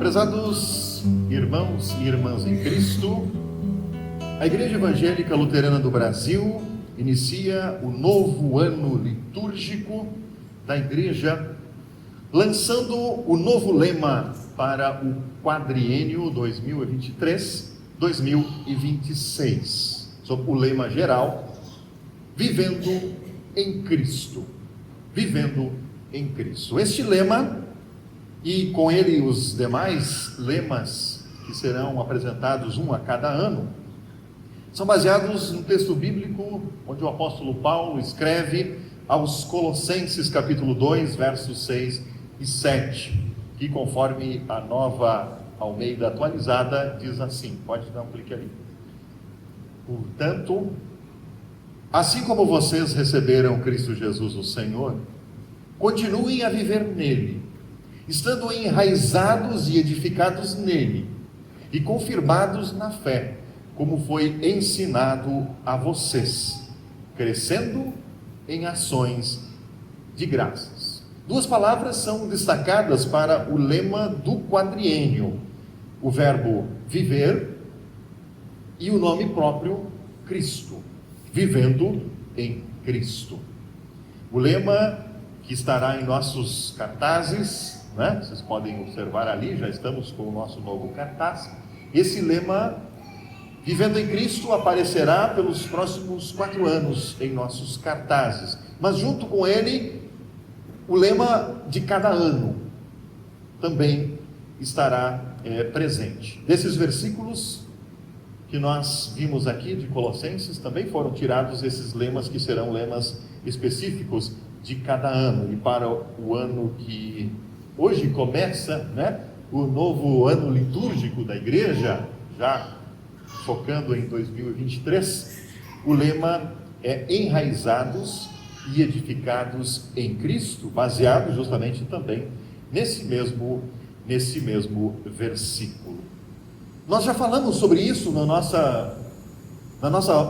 Prezados irmãos e irmãs em Cristo, a Igreja Evangélica Luterana do Brasil inicia o novo ano litúrgico da Igreja, lançando o novo lema para o quadriênio 2023-2026, sob o lema geral, Vivendo em Cristo. Vivendo em Cristo. Este lema, e com ele os demais lemas que serão apresentados um a cada ano, são baseados no texto bíblico onde o apóstolo Paulo escreve aos Colossenses capítulo 2, versos 6 e 7, que conforme a Nova Almeida atualizada diz assim, pode dar um clique ali. Portanto, assim como vocês receberam Cristo Jesus o Senhor, continuem a viver nele, estando enraizados e edificados nele, e confirmados na fé, como foi ensinado a vocês, crescendo em ações de graças. Duas palavras são destacadas para o lema do quadriênio, o verbo viver e o nome próprio Cristo, vivendo em Cristo. O lema que estará em nossos cartazes, né? Vocês podem observar ali, já estamos com o nosso novo cartaz. Esse lema, Vivendo em Cristo, aparecerá pelos próximos 4 anos em nossos cartazes, mas junto com ele, o lema de cada ano também estará presente. Desses versículos que nós vimos aqui de Colossenses, também foram tirados esses lemas que serão lemas específicos de cada ano. E para o ano que hoje começa, né, o novo ano litúrgico da igreja, já focando em 2023, o lema é enraizados e edificados em Cristo, baseado justamente também nesse mesmo versículo. Nós já falamos sobre isso na nossa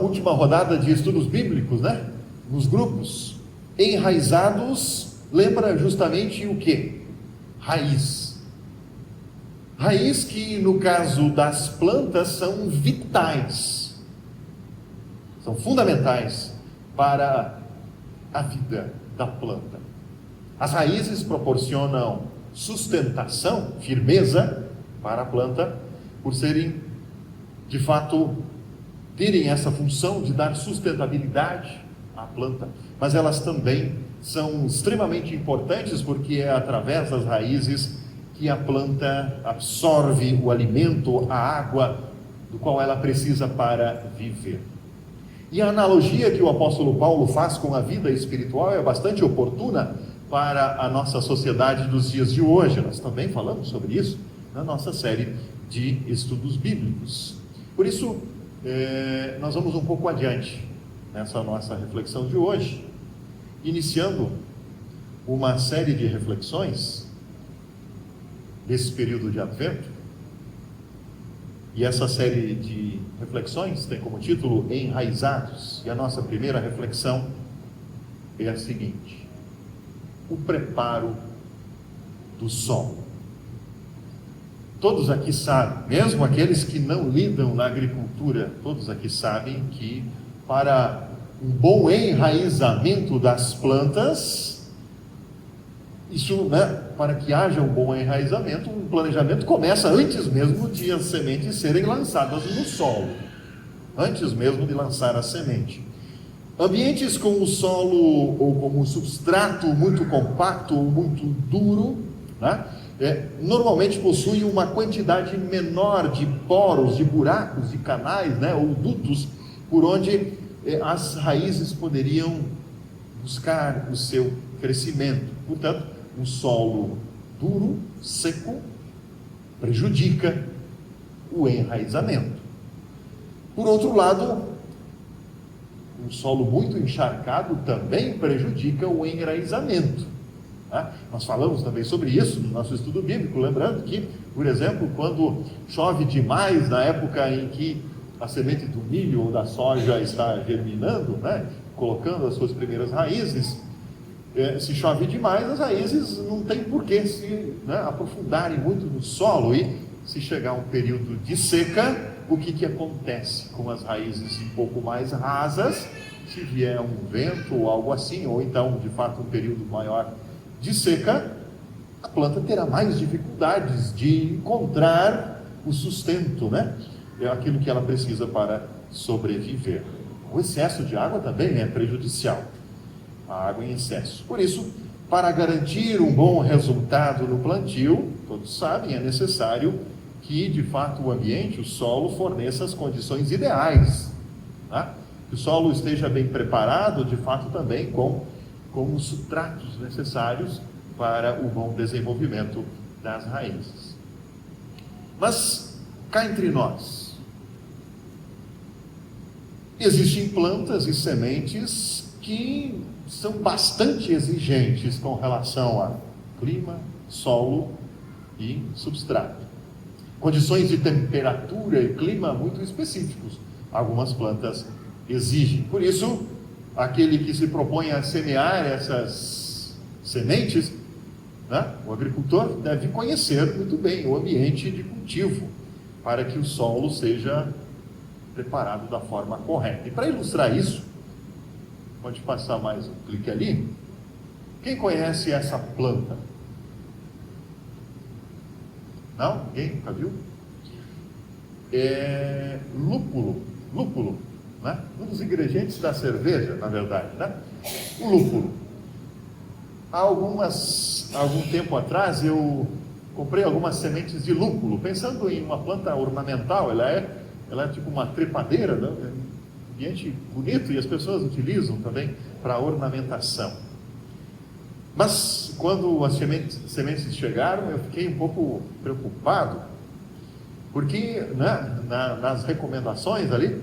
última rodada de estudos bíblicos, né? Nos grupos. Enraizados lembra justamente o quê? Raiz. Raiz que no caso das plantas são vitais, são fundamentais para a vida da planta. As raízes proporcionam sustentação, firmeza para a planta, por serem, de fato, terem essa função de dar sustentabilidade à planta, mas elas também são extremamente importantes porque é através das raízes que a planta absorve o alimento, a água, do qual ela precisa para viver. E a analogia que o apóstolo Paulo faz com a vida espiritual é bastante oportuna para a nossa sociedade dos dias de hoje. Nós também falamos sobre isso na nossa série de estudos bíblicos. Por isso, nós vamos um pouco adiante nessa nossa reflexão de hoje, iniciando uma série de reflexões desse período de Advento. E essa série de reflexões tem como título Enraizados. E a nossa primeira reflexão é a seguinte: o preparo do solo. Todos aqui sabem, mesmo aqueles que não lidam na agricultura, todos aqui sabem que para um bom enraizamento das plantas, isso, né, para que haja um bom enraizamento, o planejamento começa antes mesmo de as sementes serem lançadas no solo, antes mesmo de lançar a semente. Ambientes com o solo ou com o substrato muito compacto ou muito duro, né, normalmente possuem uma quantidade menor de poros, de buracos, de canais, né, ou dutos, por onde as raízes poderiam buscar o seu crescimento. Portanto, um solo duro, seco, prejudica o enraizamento. Por outro lado, um solo muito encharcado também prejudica o enraizamento. Tá? Nós falamos também sobre isso no nosso estudo bíblico, lembrando que, por exemplo, quando chove demais, na época em que a semente do milho ou da soja está germinando, né, colocando as suas primeiras raízes, Se chove demais, as raízes não tem por que se aprofundarem muito no solo, e se chegar um período de seca, o que acontece com as raízes um pouco mais rasas? Se vier um vento ou algo assim, ou então de fato um período maior de seca, a planta terá mais dificuldades de encontrar o sustento, é aquilo que ela precisa para sobreviver. O excesso de água também é prejudicial, a água em excesso. Por isso, para garantir um bom resultado no plantio, todos sabem, é necessário que de fato o ambiente, o solo, forneça as condições ideais, que o solo esteja bem preparado, de fato também com os substratos necessários para o bom desenvolvimento das raízes. Mas, cá entre nós, existem plantas e sementes que são bastante exigentes com relação a clima, solo e substrato. Condições de temperatura e clima muito específicos, algumas plantas exigem. Por isso, aquele que se propõe a semear essas sementes, o agricultor deve conhecer muito bem o ambiente de cultivo, para que o solo seja preparado da forma correta. E para ilustrar isso, pode passar mais um clique ali. Quem conhece essa planta? Não? Ninguém nunca viu? É lúpulo, um dos ingredientes da cerveja, na verdade, o lúpulo. Há algum tempo atrás eu comprei algumas sementes de lúpulo, pensando em uma planta ornamental. Ela é tipo uma trepadeira, ambiente bonito, e as pessoas utilizam também para ornamentação. Mas quando as sementes chegaram, eu fiquei um pouco preocupado, porque nas recomendações ali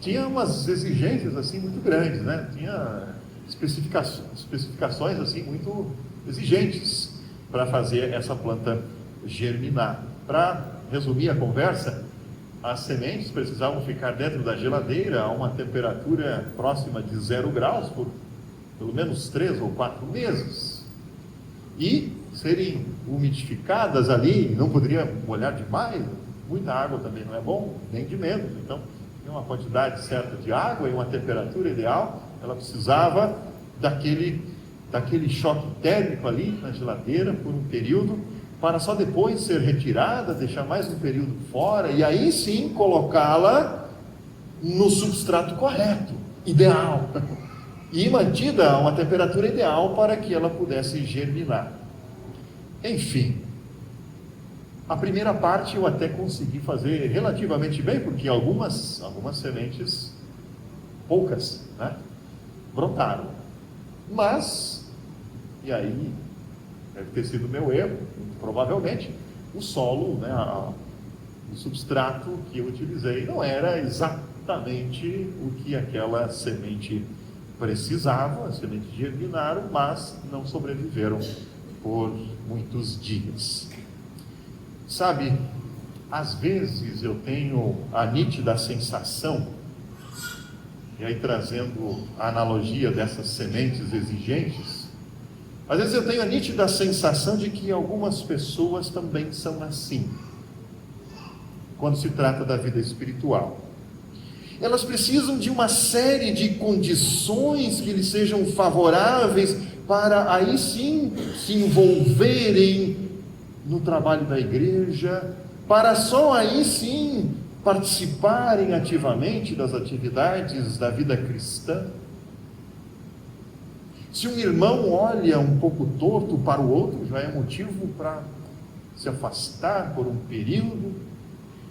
tinha umas exigências assim muito grandes, tinha especificações assim muito exigentes para fazer essa planta germinar. Para resumir a conversa, as sementes precisavam ficar dentro da geladeira a uma temperatura próxima de 0 graus por pelo menos 3 ou 4 meses, e serem umidificadas ali. Não poderia molhar demais, muita água também não é bom, nem de menos. Então, tem uma quantidade certa de água e uma temperatura ideal. Ela precisava daquele choque térmico ali na geladeira por um período, para só depois ser retirada, deixar mais um período fora, e aí sim colocá-la no substrato correto, ideal, e mantida a uma temperatura ideal para que ela pudesse germinar. Enfim, a primeira parte eu até consegui fazer relativamente bem, porque algumas sementes, poucas, brotaram. Mas, e aí, deve ter sido meu erro, muito provavelmente, o solo, o substrato que eu utilizei não era exatamente o que aquela semente precisava. As sementes germinaram, mas não sobreviveram por muitos dias. Sabe, às vezes eu tenho a nítida sensação, e aí trazendo a analogia dessas sementes exigentes, às vezes eu tenho a nítida sensação de que algumas pessoas também são assim, quando se trata da vida espiritual. Elas precisam de uma série de condições que lhes sejam favoráveis para aí sim se envolverem no trabalho da igreja, para só aí sim participarem ativamente das atividades da vida cristã. Se um irmão olha um pouco torto para o outro, já é motivo para se afastar por um período.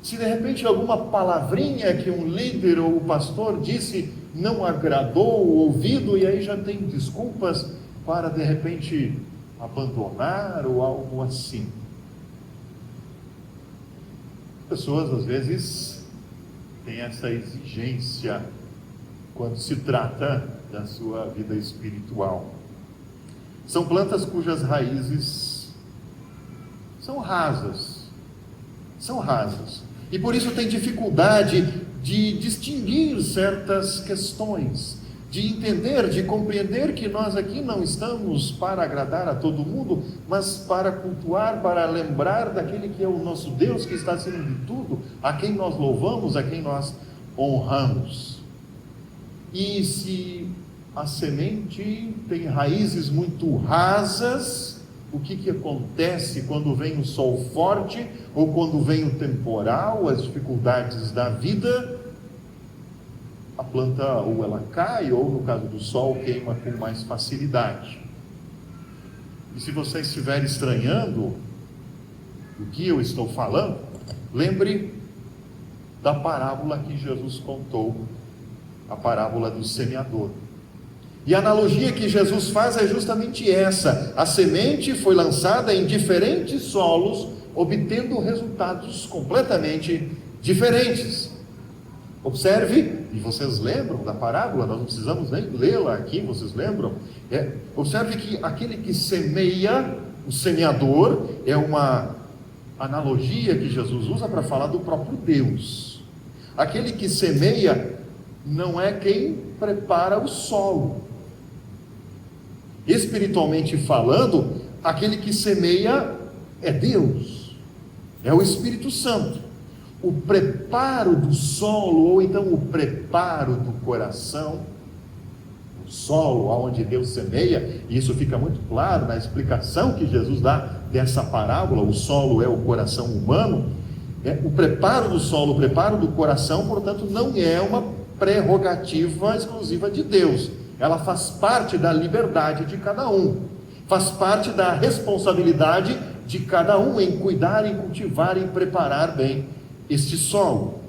Se de repente alguma palavrinha que um líder ou o pastor disse não agradou o ouvido, e aí já tem desculpas para de repente abandonar ou algo assim. Pessoas às vezes têm essa exigência quando se trata da sua vida espiritual. São plantas cujas raízes são rasas, e por isso tem dificuldade de distinguir certas questões, de entender, de compreender que nós aqui não estamos para agradar a todo mundo, mas para cultuar, para lembrar daquele que é o nosso Deus, que está acima de tudo, a quem nós louvamos, a quem nós honramos. E se a semente tem raízes muito rasas, o que acontece quando vem o sol forte, ou quando vem o temporal, as dificuldades da vida? A planta ou ela cai, ou no caso do sol, queima com mais facilidade. E se você estiver estranhando o que eu estou falando, lembre da parábola que Jesus contou, a parábola do semeador. E a analogia que Jesus faz é justamente essa: a semente foi lançada em diferentes solos, obtendo resultados completamente diferentes. Observe, e vocês lembram da parábola, nós não precisamos nem lê-la aqui, vocês lembram? Observe que aquele que semeia, o semeador, é uma analogia que Jesus usa para falar do próprio Deus. Aquele que semeia não é quem prepara o solo. Espiritualmente falando, aquele que semeia é Deus, é o Espírito Santo. O preparo do solo, ou então o preparo do coração, o solo onde Deus semeia, e isso fica muito claro na explicação que Jesus dá dessa parábola. O solo é o coração humano. O preparo do solo, o preparo do coração, portanto, não é uma prerrogativa exclusiva de Deus. Ela faz parte da liberdade de cada um, faz parte da responsabilidade de cada um em cuidar, em cultivar, em preparar bem este solo.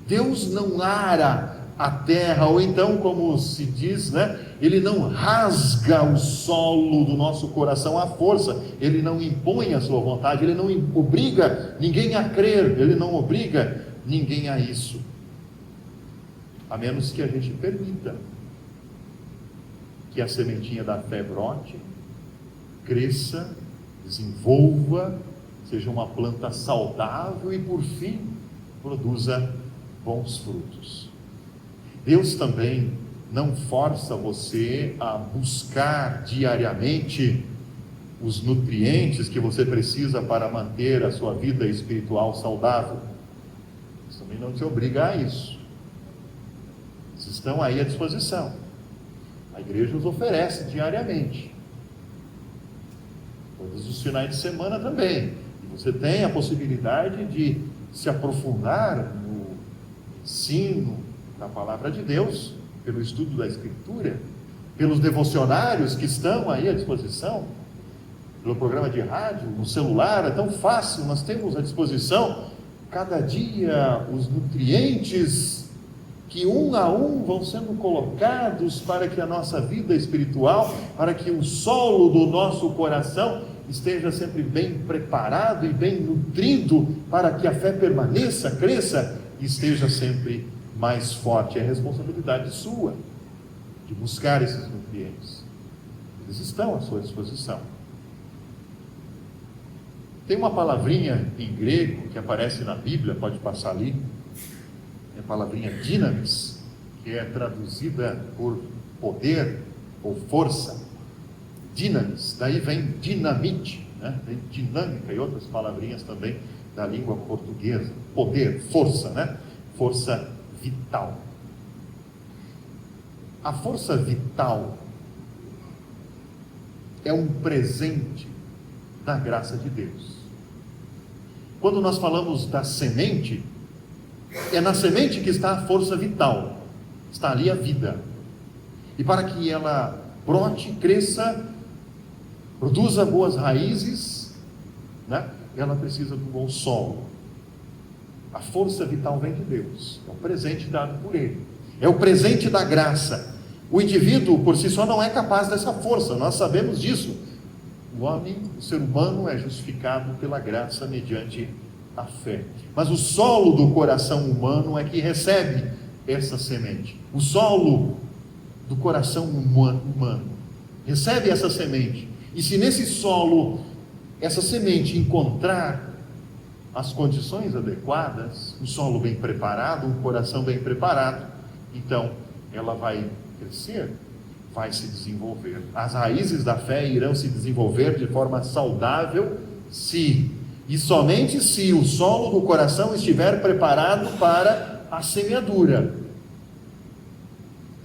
Deus não ara a terra, ou então, como se diz, Ele não rasga o solo do nosso coração à força, Ele não impõe a sua vontade, Ele não obriga ninguém a crer, Ele não obriga ninguém a isso, a menos que a gente permita que a sementinha da fé brote, cresça, desenvolva, seja uma planta saudável e, por fim, produza bons frutos. Deus também não força você a buscar diariamente os nutrientes que você precisa para manter a sua vida espiritual saudável. Deus também não te obriga a isso. Eles estão aí à disposição. A igreja os oferece diariamente. Todos os finais de semana também. Você tem a possibilidade de se aprofundar no ensino da palavra de Deus, pelo estudo da Escritura, pelos devocionários que estão aí à disposição, pelo programa de rádio, no celular. É tão fácil, nós temos à disposição cada dia os nutrientes que um a um vão sendo colocados para que a nossa vida espiritual, para que o solo do nosso coração esteja sempre bem preparado e bem nutrido, para que a fé permaneça, cresça e esteja sempre mais forte. É responsabilidade sua de buscar esses nutrientes. Eles estão à sua disposição. Tem uma palavrinha em grego que aparece na Bíblia, pode passar ali, é a palavrinha dinamis, que é traduzida por poder ou força. Dinamis, daí vem dinamite, vem dinâmica e outras palavrinhas também da língua portuguesa. Poder, força, força vital. A força vital é um presente da graça de Deus. Quando nós falamos da semente, é na semente que está a força vital, está ali a vida. E para que ela brote, cresça, produza boas raízes, ela precisa de um bom solo. A força vital vem de Deus, é um presente dado por Ele, é o presente da graça. O indivíduo por si só não é capaz dessa força, nós sabemos disso. O homem, o ser humano, é justificado pela graça mediante a fé. Mas o solo do coração humano é que recebe essa semente. O solo do coração humano recebe essa semente. E se nesse solo, essa semente encontrar as condições adequadas, um solo bem preparado, um coração bem preparado, então ela vai crescer, vai se desenvolver. As raízes da fé irão se desenvolver de forma saudável, se, e somente se o solo do coração estiver preparado para a semeadura.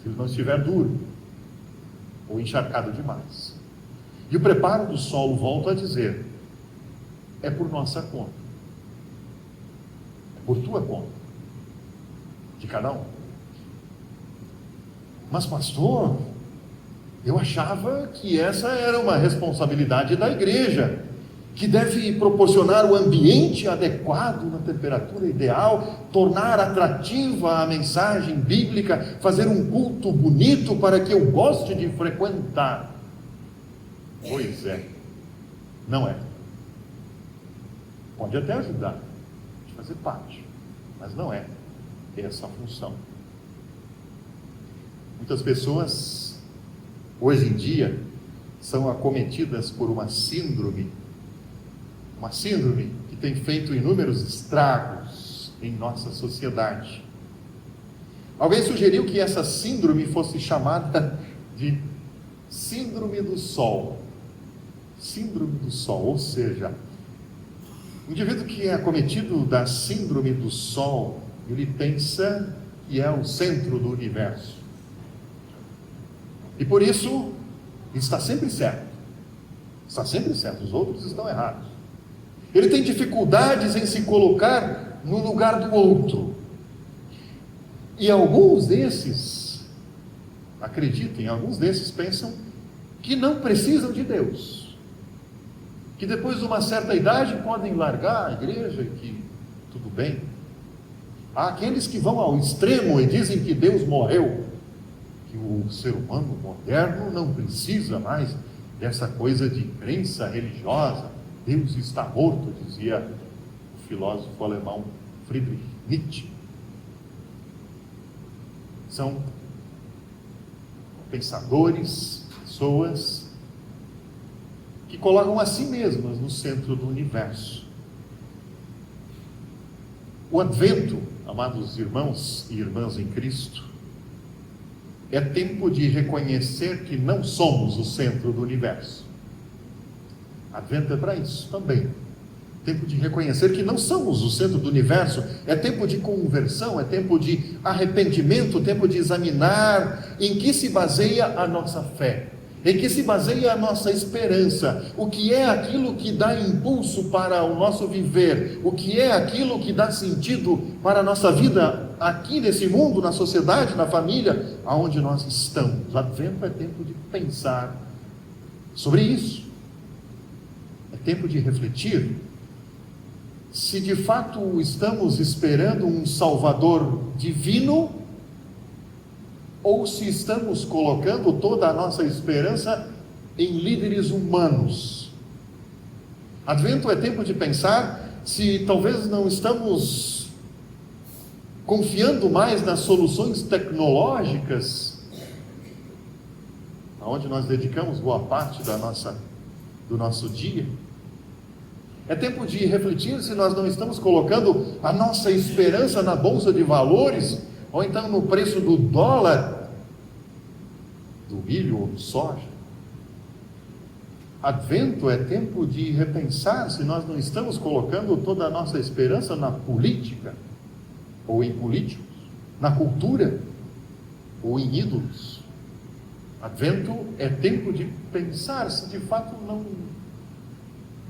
Se ele não estiver duro ou encharcado demais. E o preparo do solo, volto a dizer, é por nossa conta. É por tua conta. De cada um. Mas pastor, eu achava que essa era uma responsabilidade da igreja, que deve proporcionar o ambiente adequado, na temperatura ideal, tornar atrativa a mensagem bíblica, fazer um culto bonito para que eu goste de frequentar. Pois é, não é. Pode até ajudar, pode fazer parte, mas não é essa a função. Muitas pessoas, hoje em dia, são acometidas por uma síndrome que tem feito inúmeros estragos em nossa sociedade. Alguém sugeriu que essa síndrome fosse chamada de síndrome do sol. Síndrome do sol, ou seja, o indivíduo que é acometido da síndrome do sol, ele pensa que é o centro do universo. E por isso, está sempre certo. Está sempre certo, os outros estão errados. Ele tem dificuldades em se colocar no lugar do outro. E alguns desses, acreditem, alguns desses pensam que não precisam de Deus. Que depois de uma certa idade podem largar a igreja e que tudo bem. Há aqueles que vão ao extremo e dizem que Deus morreu. Que o ser humano moderno não precisa mais dessa coisa de crença religiosa. Deus está morto, dizia o filósofo alemão Friedrich Nietzsche. São pensadores, pessoas que colocam a si mesmas no centro do universo. O Advento, amados irmãos e irmãs em Cristo, é tempo de reconhecer que não somos o centro do universo. Advento é para isso também. Tempo de reconhecer que não somos o centro do universo. É tempo de conversão, é tempo de arrependimento, tempo de examinar em que se baseia a nossa fé, em que se baseia a nossa esperança, o que é aquilo que dá impulso para o nosso viver, o que é aquilo que dá sentido para a nossa vida aqui nesse mundo, na sociedade, na família, aonde nós estamos. Advento é tempo de pensar sobre isso. É tempo de refletir se de fato estamos esperando um Salvador divino ou se estamos colocando toda a nossa esperança em líderes humanos. Advento é tempo de pensar se talvez não estamos confiando mais nas soluções tecnológicas, aonde nós dedicamos boa parte do nosso dia. É tempo de refletir se nós não estamos colocando a nossa esperança na bolsa de valores, ou então no preço do dólar, do milho ou do soja. Advento é tempo de repensar se nós não estamos colocando toda a nossa esperança na política, ou em políticos, na cultura, ou em ídolos. Advento é tempo de pensar se de fato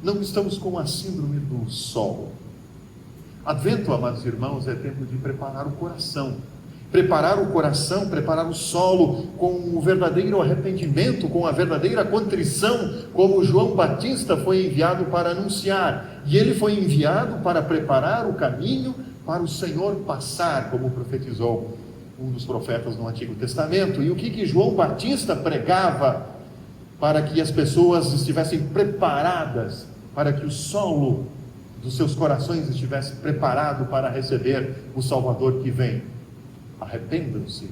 não estamos com a síndrome do sol. Advento, amados irmãos, é tempo de preparar o coração. Preparar o coração, preparar o solo com o verdadeiro arrependimento, com a verdadeira contrição, como João Batista foi enviado para anunciar. E ele foi enviado para preparar o caminho para o Senhor passar, como profetizou um dos profetas no Antigo Testamento. E o que João Batista pregava para que as pessoas estivessem preparadas, para que o solo dos seus corações estivesse preparado para receber o Salvador que vem? Arrependam-se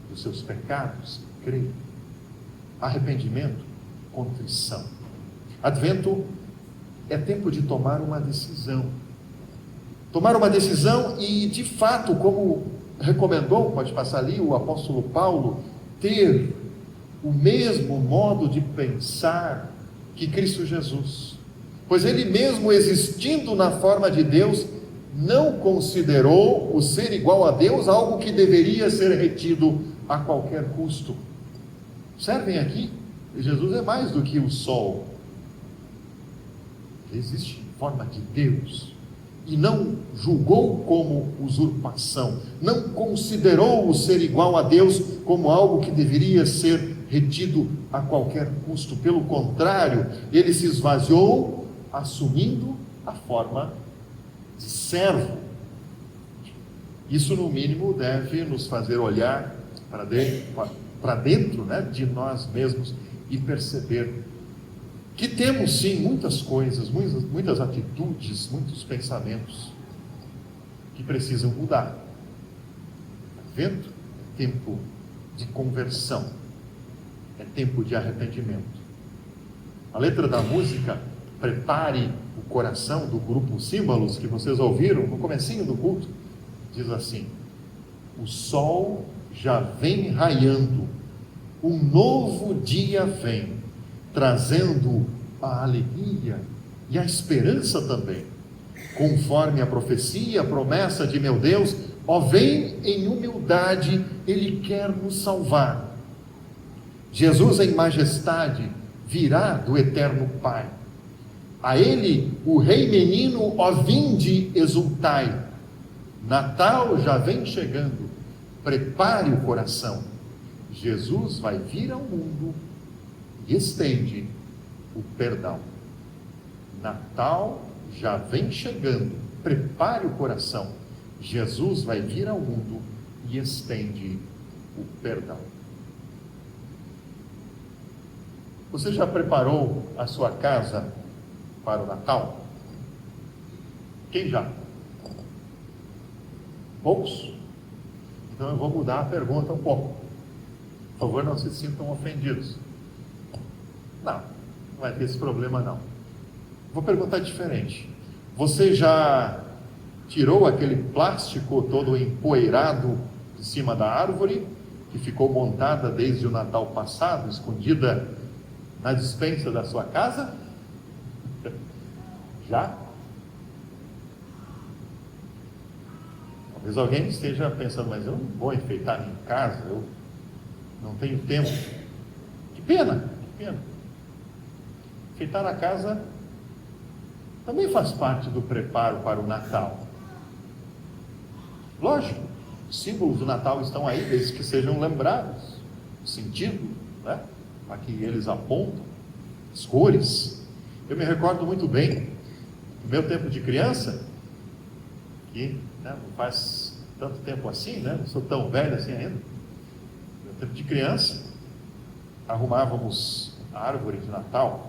dos seus pecados, creio. Arrependimento, contrição. Advento é tempo de tomar uma decisão. Tomar uma decisão e, de fato, como recomendou, pode passar ali, o apóstolo Paulo, ter o mesmo modo de pensar que Cristo Jesus, pois ele mesmo, existindo na forma de Deus, não considerou o ser igual a Deus algo que deveria ser retido a qualquer custo. Observem aqui, Jesus é mais do que o sol. Ele existe em forma de Deus e não julgou como usurpação, não considerou o ser igual a Deus como algo que deveria ser retido a qualquer custo. Pelo contrário, ele se esvaziou, assumindo a forma de servo. Isso, no mínimo, deve nos fazer olhar para dentro, né, de nós mesmos e perceber que temos sim muitas coisas, muitas atitudes, muitos pensamentos que precisam mudar. Advento é tempo de conversão, é tempo de arrependimento. A letra da música Prepare o Coração, do grupo Símbolos, que vocês ouviram no comecinho do culto, diz assim: o sol já vem raiando, um novo dia vem, trazendo a alegria e a esperança também, conforme a profecia, a promessa de meu Deus. Ó, vem em humildade, Ele quer nos salvar. Jesus em majestade virá do eterno Pai. A Ele, o Rei menino, ó, vinde, exultai. Natal já vem chegando, prepare o coração. Jesus vai vir ao mundo e estende o perdão. Natal já vem chegando, prepare o coração. Jesus vai vir ao mundo e estende o perdão. Você já preparou a sua casa para o Natal? Quem já? Poucos? Então eu vou mudar a pergunta um pouco. Por favor, não se sintam ofendidos. Não vai ter esse problema não. Vou perguntar diferente. Você já tirou aquele plástico todo empoeirado de cima da árvore, que ficou montada desde o Natal passado, escondida na despensa da sua casa? Já? Talvez alguém esteja pensando, mas eu não vou enfeitar minha casa, eu não tenho tempo. Que pena, que pena. Enfeitar a casa também faz parte do preparo para o Natal. Lógico, os símbolos do Natal estão aí, desde que sejam lembrados, o sentido, né, a que eles apontam, as cores. Eu me recordo muito bem, no meu tempo de criança, que, né, não faz tanto tempo assim, né, não sou tão velho assim ainda. No meu tempo de criança, arrumávamos a árvore de Natal.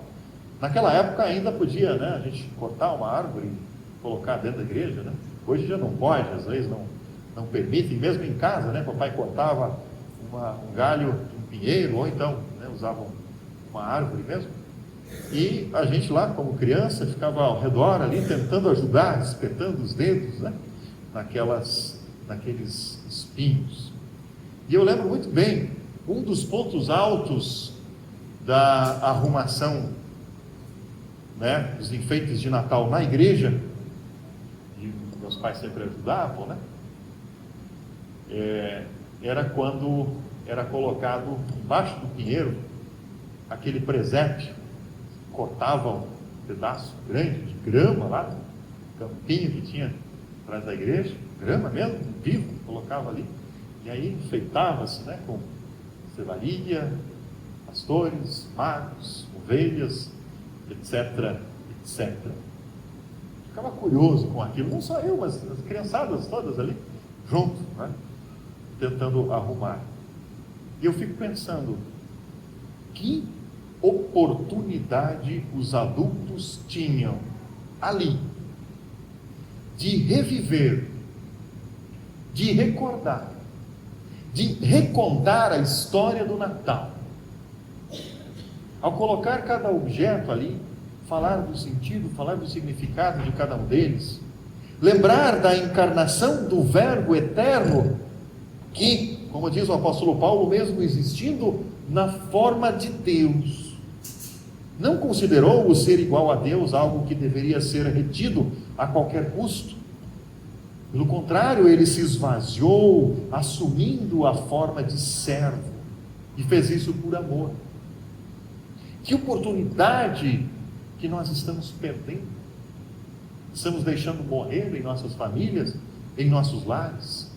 Naquela época ainda podia, né, a gente cortar uma árvore e colocar dentro da igreja, né? Hoje já não pode, às vezes não permitem, mesmo em casa, né? Papai cortava um galho de um pinheiro, ou então, né, usavam uma árvore mesmo. E a gente lá, como criança, ficava ao redor ali, tentando ajudar, espetando os dedos, né, naqueles espinhos. E eu lembro muito bem, um dos pontos altos da arrumação, né, os enfeites de Natal na igreja, e meus pais sempre ajudavam, né, era quando era colocado embaixo do pinheiro aquele presépio, cortavam um pedaço grande de grama lá, um campinho que tinha atrás da igreja, grama mesmo, vivo, colocava ali, e aí enfeitava-se, né, com cevalaria, pastores, magos, ovelhas, etc, etc. Ficava curioso com aquilo, não só eu, mas as criançadas todas ali, junto, né, tentando arrumar. E eu fico pensando, que oportunidade os adultos tinham ali de reviver, de recordar, de recontar a história do Natal. Ao colocar cada objeto ali, falar do sentido, falar do significado de cada um deles, lembrar da encarnação do Verbo eterno, que como diz o apóstolo Paulo, mesmo existindo na forma de Deus, não considerou o ser igual a Deus algo que deveria ser retido a qualquer custo. Pelo contrário, ele se esvaziou, assumindo a forma de servo, e fez isso por amor. Que oportunidade que nós estamos perdendo! Estamos deixando morrer em nossas famílias, em nossos lares.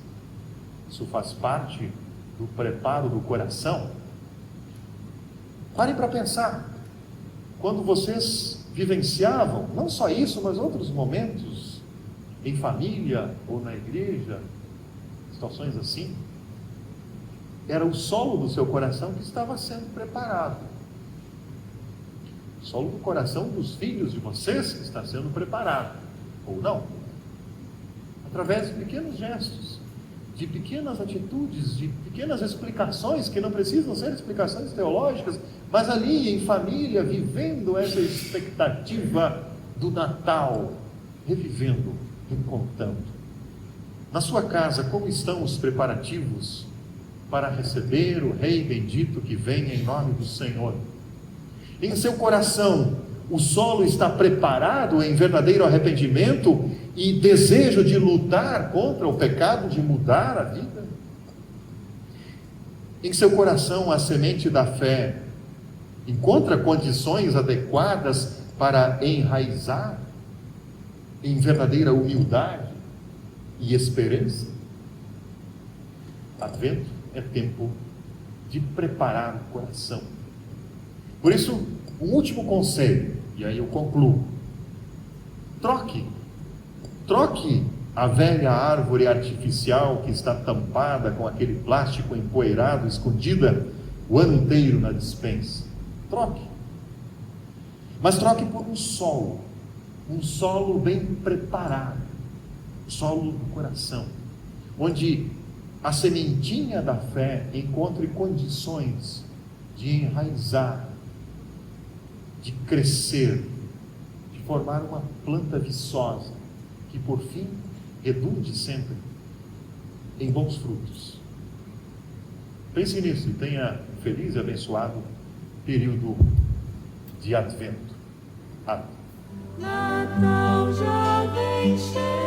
Isso faz parte do preparo do coração. Parem para pensar. Quando vocês vivenciavam, não só isso, mas outros momentos, em família ou na igreja, situações assim, era o solo do seu coração que estava sendo preparado. O solo do coração dos filhos de vocês que está sendo preparado, ou não. Através de pequenos gestos, de pequenas atitudes, de pequenas explicações, que não precisam ser explicações teológicas, mas ali em família, vivendo essa expectativa do Natal, revivendo, recontando. Na sua casa, como estão os preparativos para receber o Rei bendito que vem em nome do Senhor? Em seu coração, o solo está preparado em verdadeiro arrependimento e desejo de lutar contra o pecado, de mudar a vida? Em seu coração, a semente da fé encontra condições adequadas para enraizar em verdadeira humildade e esperança? Advento é tempo de preparar o coração. Por isso, um último conselho, e aí eu concluo: troque a velha árvore artificial que está tampada com aquele plástico empoeirado, escondida o ano inteiro na despensa. Troque, mas troque por um solo bem preparado, solo do coração, onde a sementinha da fé encontre condições de enraizar, de crescer, de formar uma planta viçosa, que por fim redunde sempre em bons frutos. Pense nisso e tenha um feliz e abençoado período de Advento. Amém. Natal já vem chegando.